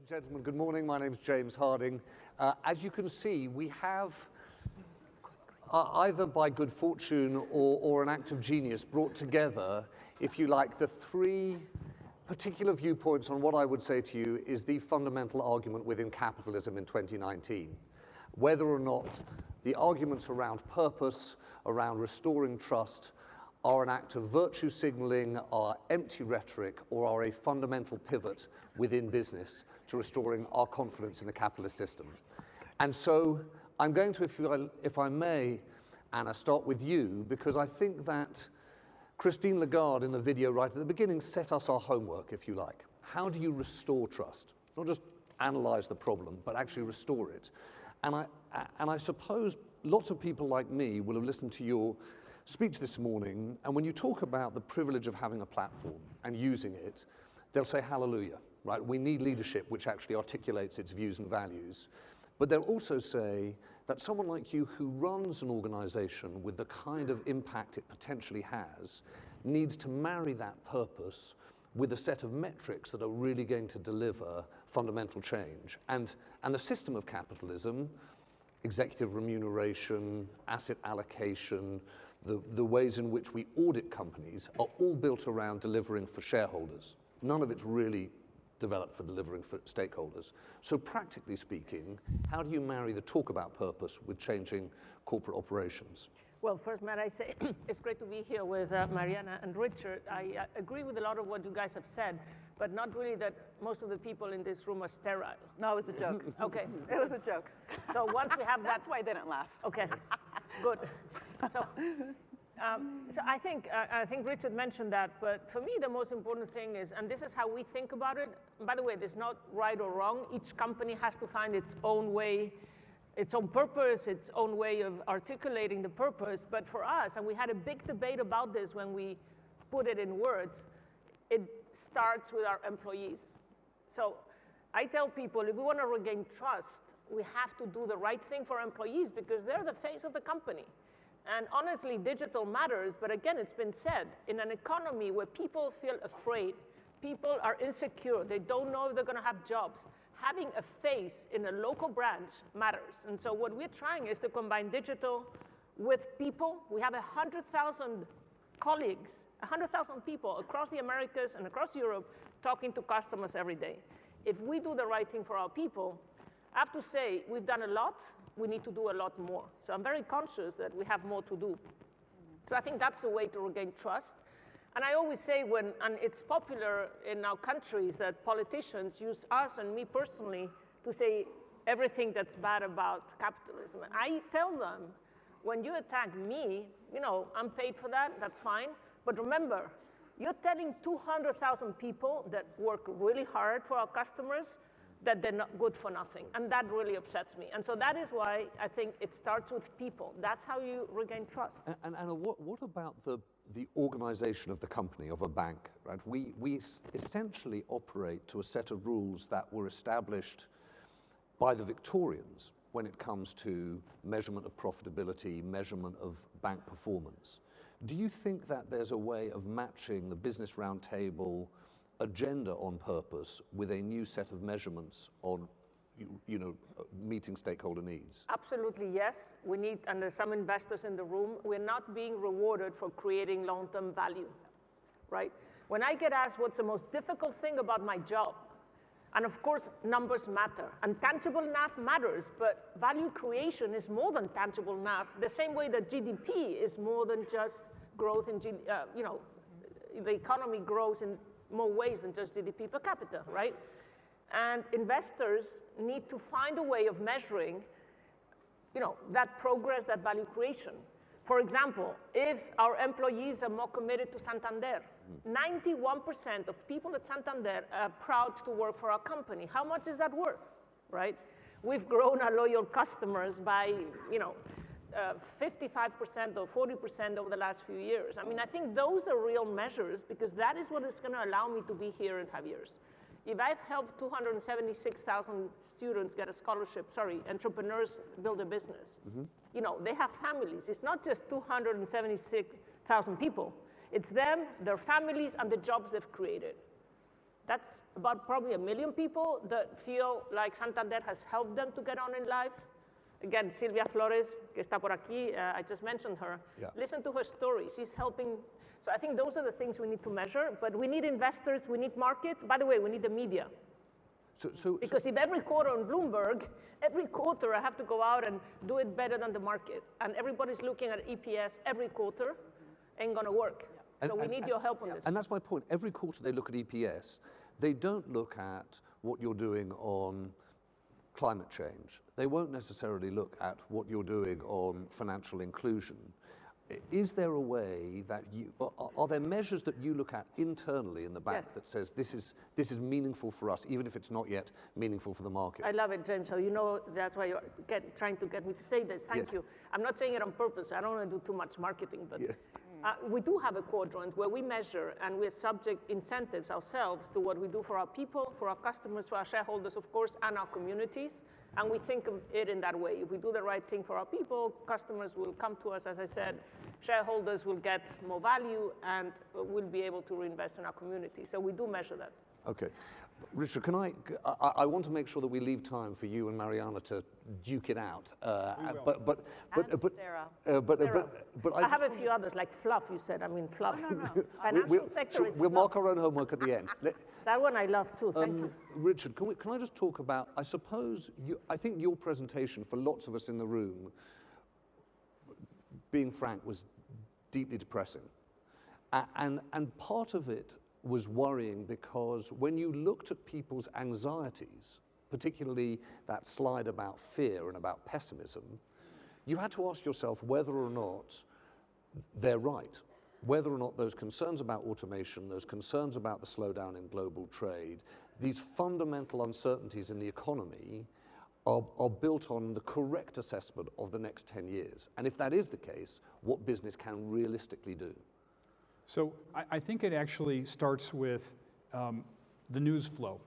and gentlemen, good morning. My name is James Harding. As you can see, we have, either by good fortune or an act of genius, brought together, if you like, the three particular viewpoints on what I would say to you is the fundamental argument within capitalism in 2019. Whether or not the arguments around purpose, around restoring trust, are an act of virtue signaling, are empty rhetoric, or are a fundamental pivot within business to restoring our confidence in the capitalist system. And so I'm going to, if I may, Anna, start with you, because I think that Christine Lagarde in the video right at the beginning set us our homework, if you like. How do you restore trust? Not just analyze the problem, but actually restore it. And I suppose lots of people like me will have listened to your speech this morning, and when you talk about the privilege of having a platform and using it, they'll say hallelujah, right? We need leadership which actually articulates its views and values. But they'll also say that someone like you who runs an organization with the kind of impact it potentially has needs to marry that purpose with a set of metrics that are really going to deliver fundamental change. And the system of capitalism, executive remuneration, asset allocation, the ways in which we audit companies are all built around delivering for shareholders. None of it's really developed for delivering for stakeholders. So practically speaking, how do you marry the talk about purpose with changing corporate operations? Well, first, might I say, it's great to be here with Mariana and Richard. I agree with a lot of what you guys have said, but not really that most of the people in this room are sterile. No, it was a joke. Okay. It was a joke. So once we have that. That's why they didn't laugh. Okay, good. So I think Richard mentioned that, but for me the most important thing is, and this is how we think about it, by the way, there's not right or wrong. Each company has to find its own way, its own purpose, its own way of articulating the purpose. But for us, and we had a big debate about this when we put it in words, it starts with our employees. So I tell people, if we want to regain trust, we have to do the right thing for our employees because they're the face of the company. And honestly, digital matters, but again, it's been said, in an economy where people feel afraid, people are insecure, they don't know if they're going to have jobs, having a face in a local branch matters. And so what we're trying is to combine digital with people. We have 100,000 colleagues, 100,000 people across the Americas and across Europe talking to customers every day. If we do the right thing for our people, I have to say, we've done a lot. We need to do a lot more. So I'm very conscious that we have more to do. So I think that's the way to regain trust. And I always say and it's popular in our countries that politicians use us and me personally to say everything that's bad about capitalism. And I tell them, when you attack me, I'm paid for that, that's fine. But remember, you're telling 200,000 people that work really hard for our customers that they're not good for nothing. And that really upsets me. And so that is why I think it starts with people. That's how you regain trust. And Anna, what about the organization of the company, of a bank, right? We essentially operate to a set of rules that were established by the Victorians when it comes to measurement of profitability, measurement of bank performance. Do you think that there's a way of matching the Business Roundtable agenda on purpose with a new set of measurements on meeting stakeholder needs? Absolutely, yes. We need, and there's some investors in the room, we're not being rewarded for creating long-term value, right? When I get asked what's the most difficult thing about my job, and of course, numbers matter, and tangible NAV matters, but value creation is more than tangible NAV, the same way that GDP is more than just growth in, the economy grows in more ways than just GDP per capita, right? And investors need to find a way of measuring, that progress, that value creation. For example, if our employees are more committed to Santander, 91% of people at Santander are proud to work for our company. How much is that worth, right? We've grown our loyal customers by, 55% or 40% over the last few years. I mean, I think those are real measures because that is what is going to allow me to be here in 5 years. If I've helped 276,000 students get a scholarship, entrepreneurs build a business, they have families. It's not just 276,000 people. It's them, their families, and the jobs they've created. That's about probably 1 million people that feel like Santander has helped them to get on in life. Again, Silvia Flores, que está por aquí, I just mentioned her. Yeah. Listen to her story. She's helping. So I think those are the things we need to measure, but we need investors, we need markets. By the way, we need the media. Because if every quarter on Bloomberg, every quarter I have to go out and do it better than the market, and everybody's looking at EPS every quarter, ain't gonna work. So we need your help on this. And that's my point. Every quarter they look at EPS. They don't look at what you're doing on climate change. They won't necessarily look at what you're doing on financial inclusion. Is there a way that are there measures that you look at internally in the bank Yes. that says this is meaningful for us, even if it's not yet meaningful for the market? I love it, James. So you know that's why you're trying to get me to say this. Thank Yes. you. I'm not saying it on purpose. I don't want to do too much marketing, but Yeah. we do have a quadrant where we measure and we're subject incentives ourselves to what we do for our people, for our customers, for our shareholders, of course, and our communities. And we think of it in that way. If we do the right thing for our people, customers will come to us, as I said, shareholders will get more value, and we'll be able to reinvest in our community. So we do measure that. Okay. Richard, I want to make sure that we leave time for you and Mariana to duke it out. But I have a few others, like fluff, you said. I mean, fluff. No. Financial sector is we'll fluff. mark our own homework at the end. That one I love too, thank you. Richard, can I just talk about, I suppose, I think your presentation for lots of us in the room, being frank, was deeply depressing. And part of it was worrying because when you looked at people's anxieties, particularly that slide about fear and about pessimism, you had to ask yourself whether or not they're right, whether or not those concerns about automation, those concerns about the slowdown in global trade, these fundamental uncertainties in the economy are built on the correct assessment of the next 10 years. And if that is the case, what business can realistically do? So I think it actually starts with the news flow.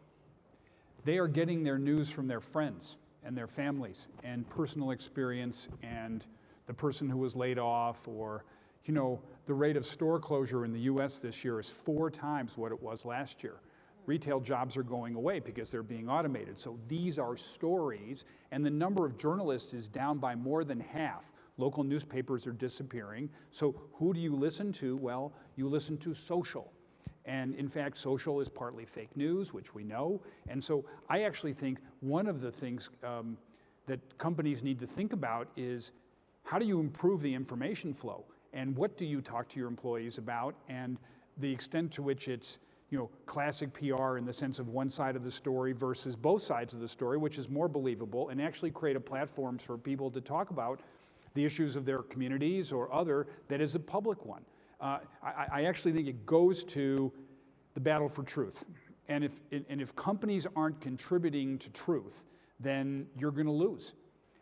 They are getting their news from their friends and their families and personal experience and the person who was laid off, or, you know, the rate of store closure in the US this year is 4 times what it was last year. Retail jobs are going away because they're being automated. So these are stories, and the number of journalists is down by more than half. Local newspapers are disappearing. So who do you listen to? Well, you listen to social. And in fact, social is partly fake news, which we know. And so I actually think one of the things that companies need to think about is how do you improve the information flow? And what do you talk to your employees about? And the extent to which it's, you know, classic PR in the sense of one side of the story versus both sides of the story, which is more believable, and actually create a platform for people to talk about the issues of their communities or other that is a public one. I actually think it goes to the battle for truth. And if companies aren't contributing to truth, then you're going to lose.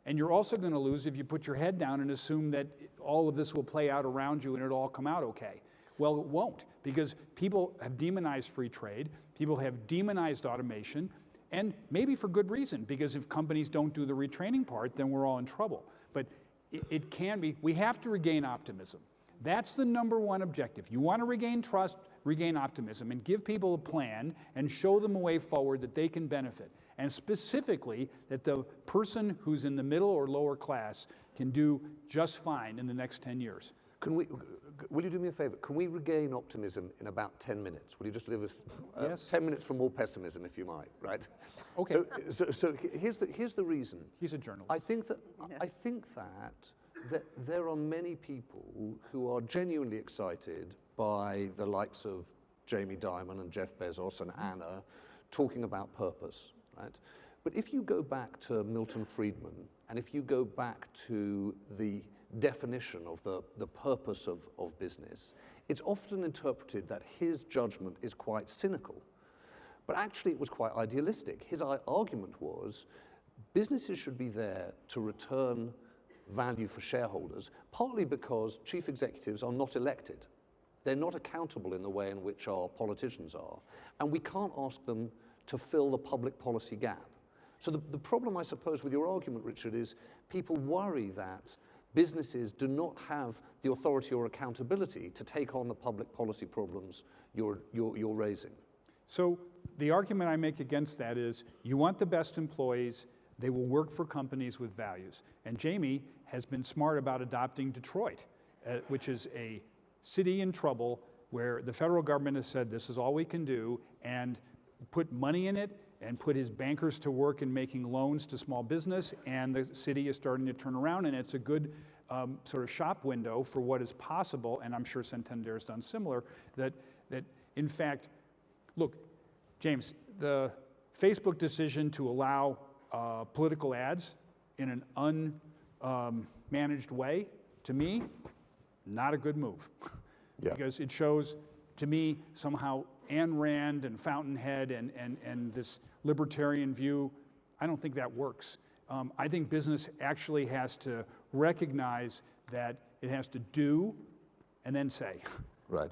And you're also going to lose if you put your head down and assume that all of this will play out around you and it'll all come out okay. Well, it won't, because people have demonized free trade, people have demonized automation, and maybe for good reason, because if companies don't do the retraining part, then we're all in trouble. But it can be, we have to regain optimism. That's the #1 objective. You want to regain trust, regain optimism, and give people a plan and show them a way forward that they can benefit. And specifically, that the person who's in the middle or lower class can do just fine in the next 10 years. Will you do me a favor? Can we regain optimism in about 10 minutes? Will you just leave us Yes. 10 minutes for more pessimism, if you might, right? Okay. So here's the reason. He's a journalist. I think that there are many people who are genuinely excited by the likes of Jamie Dimon and Jeff Bezos and Anna talking about purpose, right? But if you go back to Milton Friedman, and if you go back to the definition of the purpose of business, it's often interpreted that his judgment is quite cynical. But actually it was quite idealistic. His argument was businesses should be there to return value for shareholders, partly because chief executives are not elected. They're not accountable in the way in which our politicians are. And we can't ask them to fill the public policy gap. So the problem, I suppose, with your argument, Richard, is people worry that businesses do not have the authority or accountability to take on the public policy problems you're raising. So the argument I make against that is you want the best employees, they will work for companies with values. And Jamie has been smart about adopting Detroit, which is a city in trouble where the federal government has said this is all we can do, and put money in it and put his bankers to work in making loans to small business, and the city is starting to turn around, and it's a good sort of shop window for what is possible, and I'm sure Santander has done similar, that in fact, look, James, the Facebook decision to allow political ads in an unmanaged way, to me, not a good move. Yeah. Because it shows, to me, somehow Ayn Rand and Fountainhead and this libertarian view, I don't think that works. I think business actually has to recognize that it has to do and then say. Right.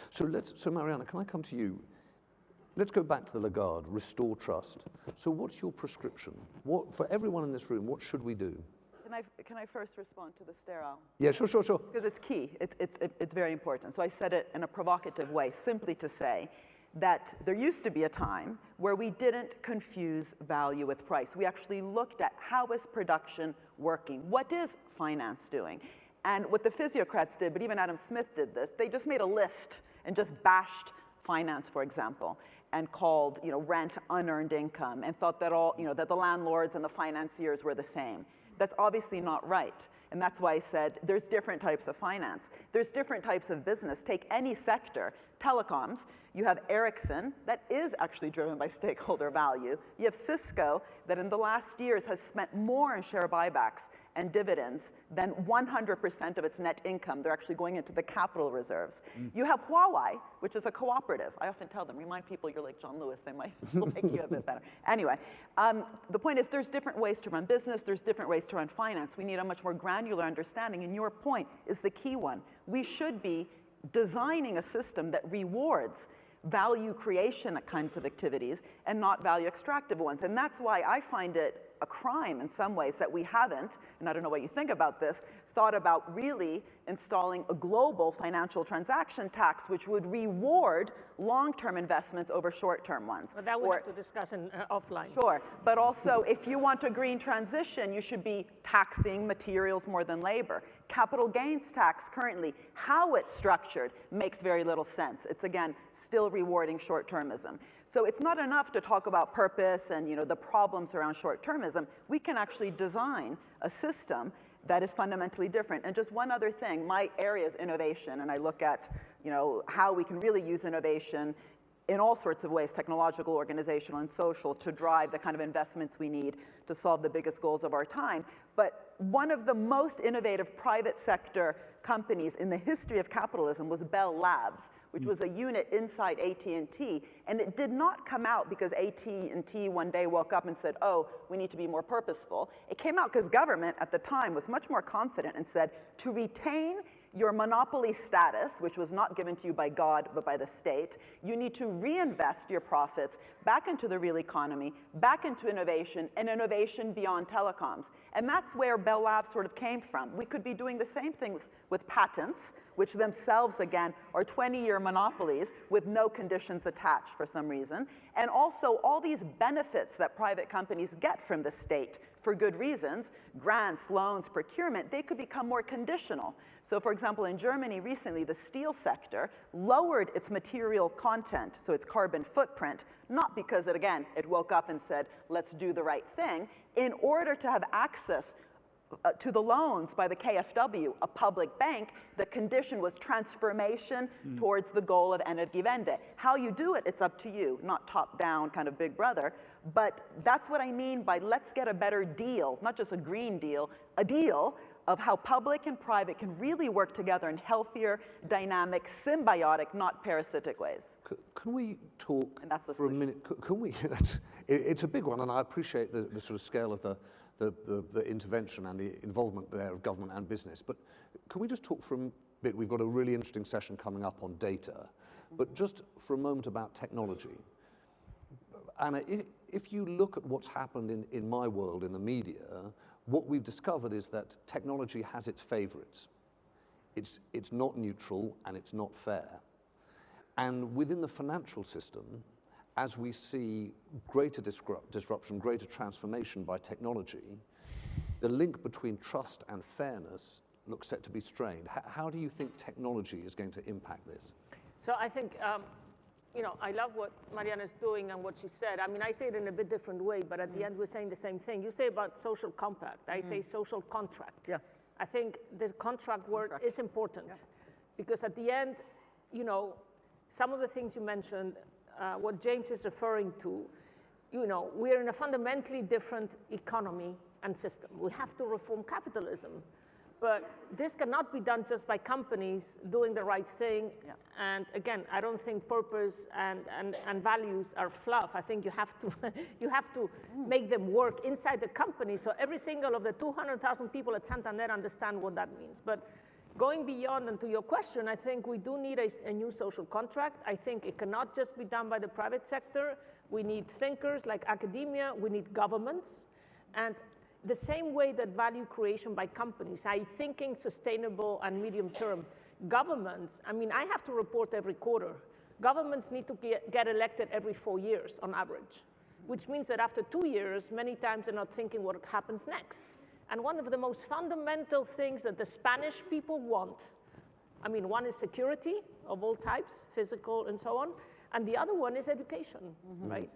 So Mariana, can I come to you? Let's go back to the Lagarde, restore trust. So what's your prescription? For everyone in this room, what should we do? Can I first respond to the sterile? Yeah, sure. Because it's key. It's very important. So I said it in a provocative way, simply to say that there used to be a time where we didn't confuse value with price. We actually looked at how is production working? What is finance doing? And what the physiocrats did, but even Adam Smith did this, they just made a list and just bashed finance, for example, and called rent unearned income, and thought that that the landlords and the financiers were the same. That's obviously not right. And that's why I said there's different types of finance. There's different types of business. Take any sector. Telecoms, you have Ericsson, that is actually driven by stakeholder value. You have Cisco, that in the last years has spent more in share buybacks and dividends than 100% of its net income. They're actually going into the capital reserves. You have Huawei, which is a cooperative. I often tell them, remind people you're like John Lewis, they might make you a bit better. Anyway, the point is there's different ways to run business, there's different ways to run finance. We need a much more granular understanding, and your point is the key one. We should be designing a system that rewards value creation kinds of activities and not value extractive ones. And that's why I find it a crime in some ways that we haven't, and I don't know what you think about this, thought about really installing a global financial transaction tax which would reward long-term investments over short-term ones. But that we have to discuss in offline. Sure, but also if you want a green transition, you should be taxing materials more than labor. Capital gains tax currently, how it's structured makes very little sense. It's again, still rewarding short-termism. So it's not enough to talk about purpose and the problems around short-termism. We can actually design a system that is fundamentally different. And just one other thing, my area is innovation, and I look at how we can really use innovation in all sorts of ways, technological, organizational, and social, to drive the kind of investments we need to solve the biggest goals of our time. But one of the most innovative private sector companies in the history of capitalism was Bell Labs, which was a unit inside AT&T, and it did not come out because AT&T one day woke up and said, oh, we need to be more purposeful. It came out because government at the time was much more confident and said, to retain your monopoly status, which was not given to you by God, but by the state, you need to reinvest your profits back into the real economy, back into innovation, and innovation beyond telecoms. And that's where Bell Labs sort of came from. We could be doing the same things with patents, which themselves, again, are 20-year monopolies with no conditions attached for some reason. And also all these benefits that private companies get from the state for good reasons, grants, loans, procurement, they could become more conditional. So for example, in Germany recently, the steel sector lowered its material content, so its carbon footprint, not because it woke up and said, let's do the right thing, in order to have access to the loans by the KfW, a public bank. The condition was transformation towards the goal of Energiewende. How you do it, it's up to you, not top-down kind of big brother. But that's what I mean by let's get a better deal, not just a green deal, a deal of how public and private can really work together in healthier, dynamic, symbiotic, not parasitic ways. Can we talk And that's the for a solution. minute? Can we? It's a big one, and I appreciate the sort of scale of the intervention and the involvement there of government and business. But can we just talk for a bit? We've got a really interesting session coming up on data, but just for a moment about technology. Anna, if you look at what's happened in my world, in the media, what we've discovered is that technology has its favorites. It's not neutral and it's not fair. And within the financial system, as we see greater disruption, greater transformation by technology, the link between trust and fairness looks set to be strained. How do you think technology is going to impact this? So I think, I love what Mariana is doing and what she said. I mean, I say it in a bit different way, but at the end we're saying the same thing. You say about social compact, I say social contract. Yeah. I think the contract word is important because at the end, some of the things you mentioned, what James is referring to, we're in a fundamentally different economy and system. We have to reform capitalism. But this cannot be done just by companies doing the right thing. Yeah. And again, I don't think purpose and values are fluff. I think you have to make them work inside the company so every single of the 200,000 people at Santander understand what that means. But going beyond and to your question, I think we do need a new social contract. I think it cannot just be done by the private sector. We need thinkers like academia. We need governments. And the same way that value creation by companies, thinking sustainable and medium term, governments, I mean, I have to report every quarter. Governments need to get elected every 4 years on average, which means that after 2 years, many times they're not thinking what happens next. And one of the most fundamental things that the Spanish people want, I mean, one is security of all types, physical and so on, and the other one is education, right?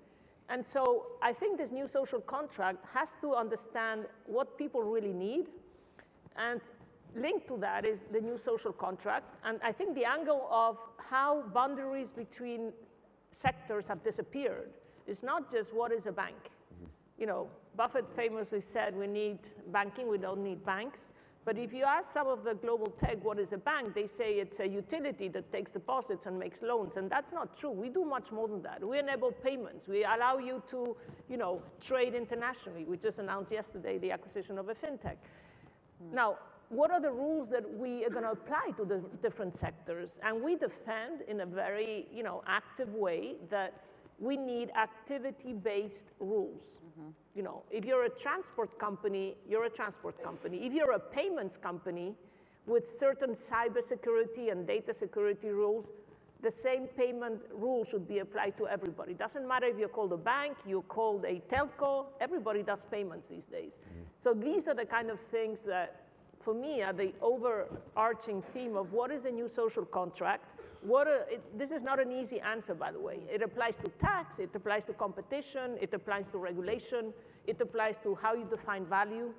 And so I think this new social contract has to understand what people really need, and linked to that is the new social contract. And I think the angle of how boundaries between sectors have disappeared is not just what is a bank. Buffett famously said we need banking, we don't need banks. But if you ask some of the global tech what is a bank, they say it's a utility that takes deposits and makes loans, and that's not true. We do much more than that. We enable payments. We allow you to, trade internationally. We just announced yesterday the acquisition of a fintech. Now, what are the rules that we are going to apply to the different sectors? And we defend in a very, active way that we need activity-based rules. If you're a transport company, you're a transport company. If you're a payments company with certain cybersecurity and data security rules, the same payment rule should be applied to everybody. Doesn't matter if you're called a bank, you're called a telco, everybody does payments these days. So these are the kind of things that, for me, are the overarching theme of what is the new social contract. This is not an easy answer, by the way. It applies to tax, it applies to competition, it applies to regulation, it applies to how you define value,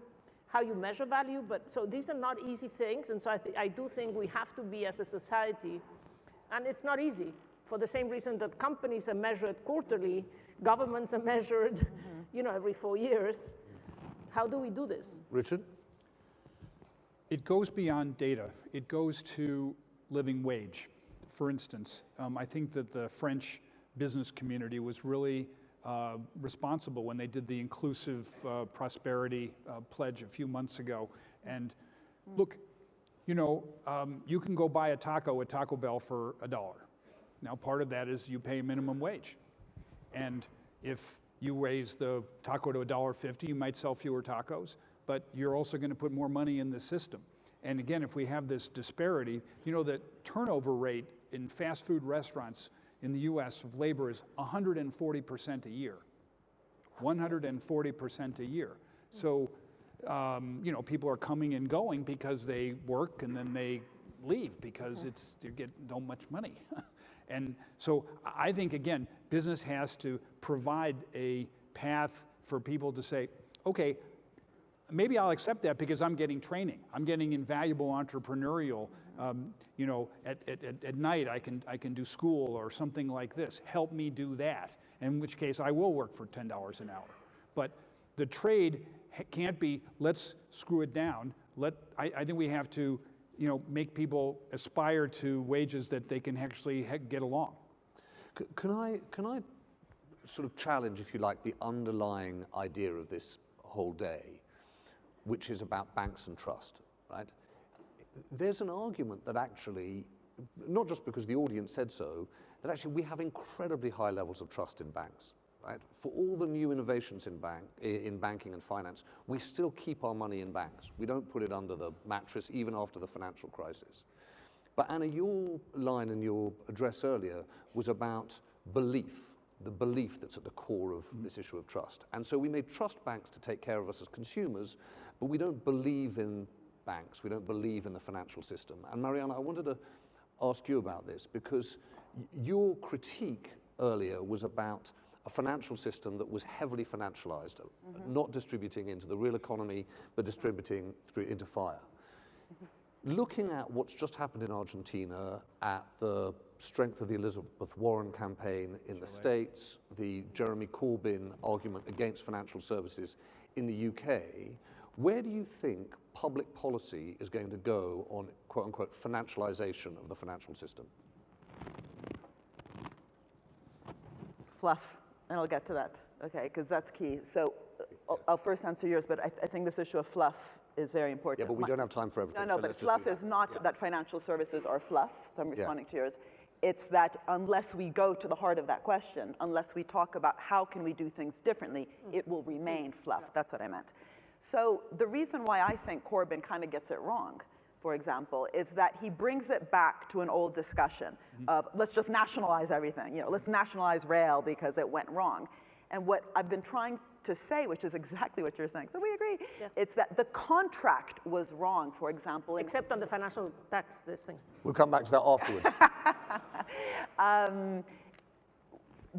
how you measure value. So these are not easy things, and so I do think we have to be, as a society, and it's not easy, for the same reason that companies are measured quarterly, governments are measured every 4 years. How do we do this? Richard? It goes beyond data. It goes to living wage. For instance, I think that the French business community was really responsible when they did the inclusive prosperity pledge a few months ago. And look, you can go buy a taco at Taco Bell for $1. Now, part of that is you pay minimum wage. And if you raise the taco to $1.50, you might sell fewer tacos, but you're also going to put more money in the system. And again, if we have this disparity, the turnover rate in fast food restaurants in the US of labor is 140% a year. 140% a year. So, people are coming and going because they work and then they leave because you get so much money. And so I think, again, business has to provide a path for people to say, okay, maybe I'll accept that because I'm getting training. I'm getting invaluable entrepreneurial, at night I can do school or something like this. Help me do that, in which case I will work for $10 an hour. But the trade can't be, let's screw it down. I think we have to, make people aspire to wages that they can actually get along. Can I sort of challenge, if you like, the underlying idea of this whole day, which is about banks and trust, right? There's an argument that actually, not just because the audience said so, that actually we have incredibly high levels of trust in banks, right? For all the new innovations in banking and finance, we still keep our money in banks. We don't put it under the mattress even after the financial crisis. But Anna, your line in your address earlier was about belief, the belief that's at the core of this issue of trust. And so we may trust banks to take care of us as consumers, but we don't believe in banks. We don't believe in the financial system. And Mariana, I wanted to ask you about this because your critique earlier was about a financial system that was heavily financialized, not distributing into the real economy, but distributing through into fire. Looking at what's just happened in Argentina, at the strength of the Elizabeth Warren campaign in the States, the Jeremy Corbyn argument against financial services in the UK, where do you think public policy is going to go on, quote unquote, financialization of the financial system? Fluff, and I'll get to that, okay, because that's key. So I'll first answer yours, but I think this issue of fluff is very important. Yeah, but we don't have time for everything. No, so but fluff is not that financial services are fluff, so I'm responding to yours. It's that unless we go to the heart of that question, unless we talk about how can we do things differently, it will remain fluff. That's what I meant. So the reason why I think Corbyn kind of gets it wrong, for example, is that he brings it back to an old discussion of let's just nationalize everything. You know, let's nationalize rail because it went wrong. And what I've been trying to say, which is exactly what you're saying, so we agree, it's that the contract was wrong, for example. Except on the financial tax, this thing. We'll come back to that afterwards.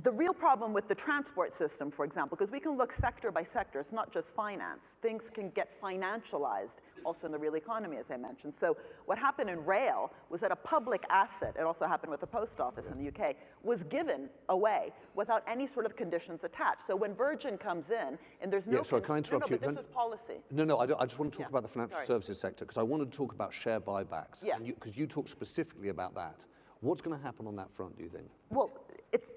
The real problem with the transport system, for example, because we can look sector by sector, it's not just finance. Things can get financialized also in the real economy, as I mentioned. So what happened in rail was that a public asset, it also happened with the post office in the UK, was given away without any sort of conditions attached. So when Virgin comes in, and there's no... sorry, can I interrupt you? But this was policy. No, I just want to talk about the financial services sector, because I wanted to talk about share buybacks. Yeah. Because you talked specifically about that. What's going to happen on that front, do you think? Well,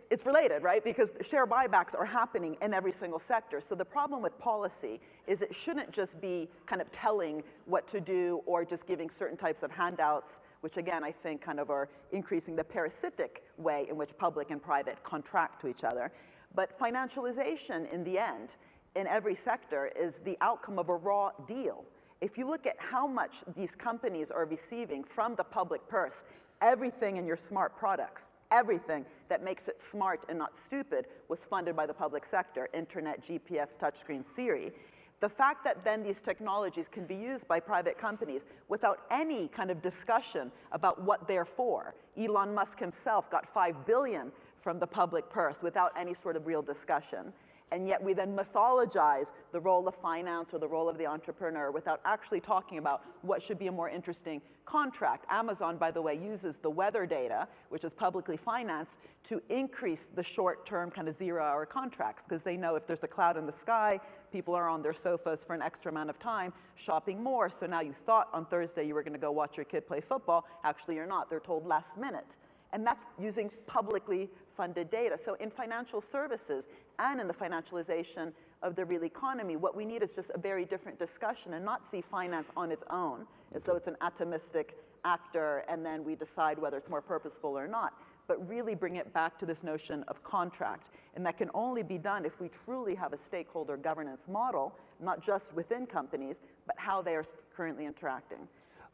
it's related, right? Because share buybacks are happening in every single sector. So the problem with policy is it shouldn't just be kind of telling what to do or just giving certain types of handouts, which again, I think kind of are increasing the parasitic way in which public and private contract to each other. But financialization in the end, in every sector, is the outcome of a raw deal. If you look at how much these companies are receiving from the public purse, everything in your smart products, everything that makes it smart and not stupid was funded by the public sector, internet, GPS, touchscreen, Siri. The fact that then these technologies can be used by private companies without any kind of discussion about what they're for. Elon Musk himself got $5 billion from the public purse without any sort of real discussion. And yet we then mythologize the role of finance or the role of the entrepreneur without actually talking about what should be a more interesting contract. Amazon, by the way, uses the weather data, which is publicly financed, to increase the short-term kind of zero-hour contracts, because they know if there's a cloud in the sky, people are on their sofas for an extra amount of time shopping more. So now you thought on Thursday you were going to go watch your kid play football. Actually, you're not. They're told last minute. And that's using publicly funded data. So in financial services and in the financialization of the real economy, what we need is just a very different discussion and not see finance on its own as though it's an atomistic actor and then we decide whether it's more purposeful or not, but really bring it back to this notion of contract. And that can only be done if we truly have a stakeholder governance model, not just within companies, but how they are currently interacting.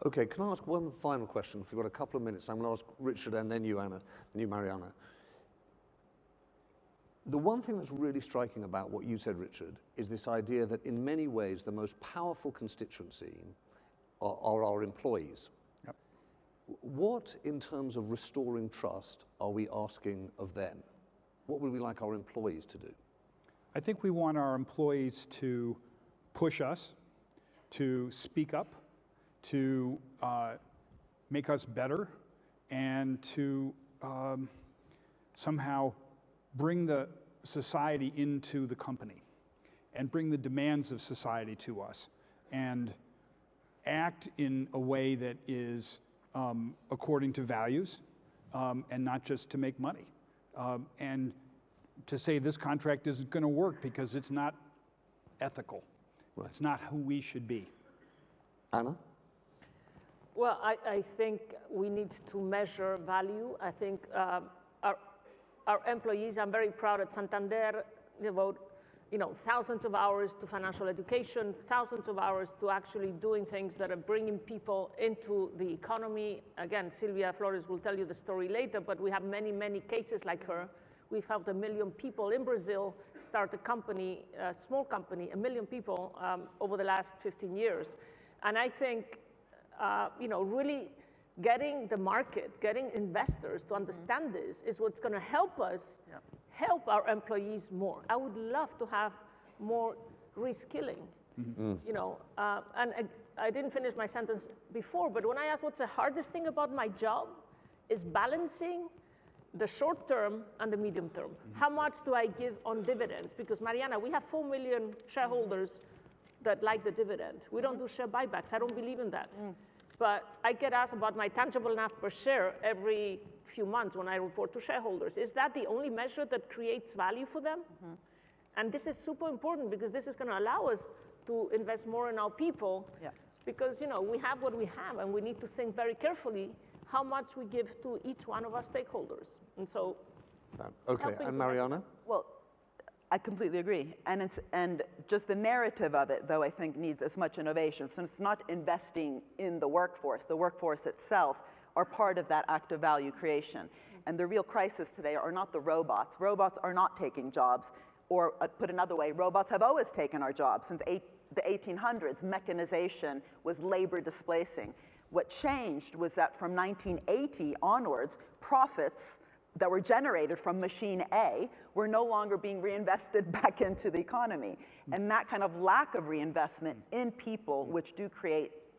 Okay, can I ask one final question? We've got a couple of minutes. I'm going to ask Richard and then you, Anna, then you, Mariana. The one thing that's really striking about what you said, Richard, is this idea that in many ways the most powerful constituency are our employees. Yep. What, in terms of restoring trust, are we asking of them? What would we like our employees to do? I think we want our employees to push us, to speak up, to make us better, and to somehow bring the society into the company and bring the demands of society to us and act in a way that is according to values and not just to make money. And to say this contract isn't going to work because it's not ethical. Right. It's not who we should be. Anna? Well, I think we need to measure value. I think our employees, I'm very proud at Santander, devote thousands of hours to financial education, thousands of hours to actually doing things that are bringing people into the economy. Again, Silvia Flores will tell you the story later, but we have many, many cases like her, We've helped 1 million people in Brazil start a company, a small company, 1 million people over the last 15 years. And I think, really getting the market, getting investors to understand this is what's going to help us help our employees more. I would love to have more reskilling. And I didn't finish my sentence before, but when I asked what's the hardest thing about my job is balancing the short term and the medium term. How much do I give on dividends? Because Mariana, we have 4 million shareholders that like the dividend. We don't do share buybacks. I don't believe in that. But I get asked about my tangible NAV per share every few months when I report to shareholders. Is that the only measure that creates value for them? And this is super important because this is going to allow us to invest more in our people. Because we have what we have, and we need to think very carefully how much we give to each one of our stakeholders. And so, okay, and Mariana? Well, I completely agree. And just the narrative of it, though, I think needs as much innovation. So it's not investing in the workforce. The workforce itself are part of that active value creation. And the real crisis today are not the robots. Robots are not taking jobs. Or put another way, robots have always taken our jobs. Since the 1800s, mechanization was labor displacing. What changed was that from 1980 onwards, profits that were generated from machine A were no longer being reinvested back into the economy. And that kind of lack of reinvestment in people, which do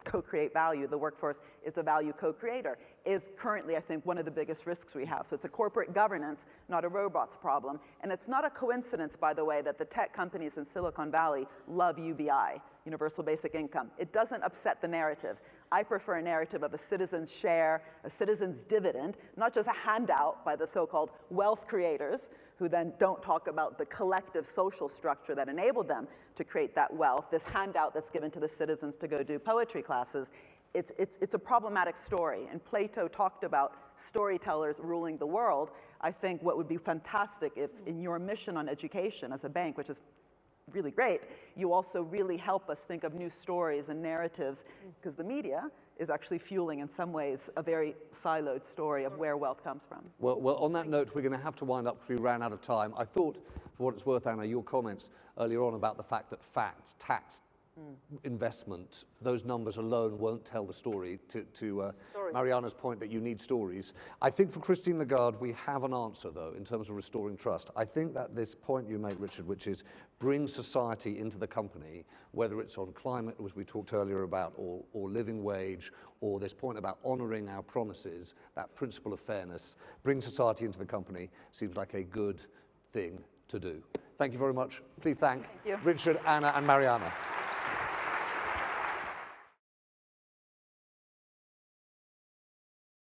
co-create value, the workforce is a value co-creator, is currently, I think, one of the biggest risks we have. So it's a corporate governance, not a robots problem. And it's not a coincidence, by the way, that the tech companies in Silicon Valley love UBI, Universal Basic Income. It doesn't upset the narrative. I prefer a narrative of a citizen's share, a citizen's dividend, not just a handout by the so-called wealth creators, who then don't talk about the collective social structure that enabled them to create that wealth, this handout that's given to the citizens to go do poetry classes. It's a problematic story. And Plato talked about storytellers ruling the world. I think what would be fantastic if in your mission on education as a bank, which is really great, you also really help us think of new stories and narratives, because the media is actually fueling, in some ways, a very siloed story of where wealth comes from. Well, on that note, we're going to have to wind up because we ran out of time. I thought, for what it's worth, Anna, your comments earlier on about the fact that facts, tax, investment, those numbers alone won't tell the story, to Mariana's point that you need stories. I think for Christine Lagarde, we have an answer, though, in terms of restoring trust. I think that this point you make, Richard, which is bring society into the company, whether it's on climate, as we talked earlier about, or living wage, or this point about honoring our promises, that principle of fairness, bring society into the company seems like a good thing to do. Thank you very much. Please thank Richard, Anna, and Mariana.